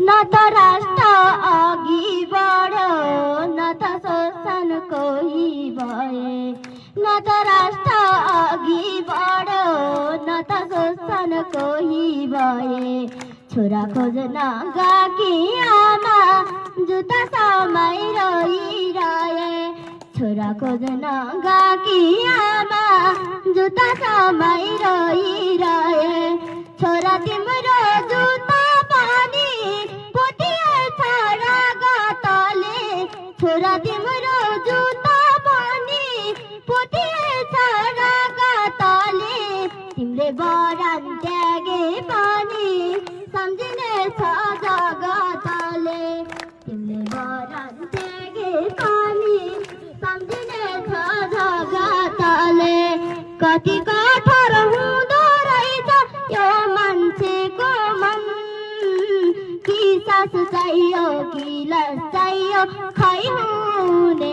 न त राष्ट्र अघि बढ्यो न त शोषण कोही भए न त राष्ट्र अघि बढ्यो न त शोषण कोही भए छोरा खोज्न गएकी आमा जुत्ता समय रोइरहे छोरा खोज्न गएकी आमा जुत्ता समय रोइरहे छोरा तिम्रो जुत्ता पनि पोतिएछ रगतले छोरा तिम्रो जुत्ता पनि पोतिएछ रगतले तिमीले बरान त्यागे पनि सम्झिने छ जगतले तिमीले बरान त्यागे पनि सम्झिने छ जगतले कति कठोर हुँदो रहेछ यो मान्छेको मन कि सासु चाहियो कि लस चाहियो खै हुने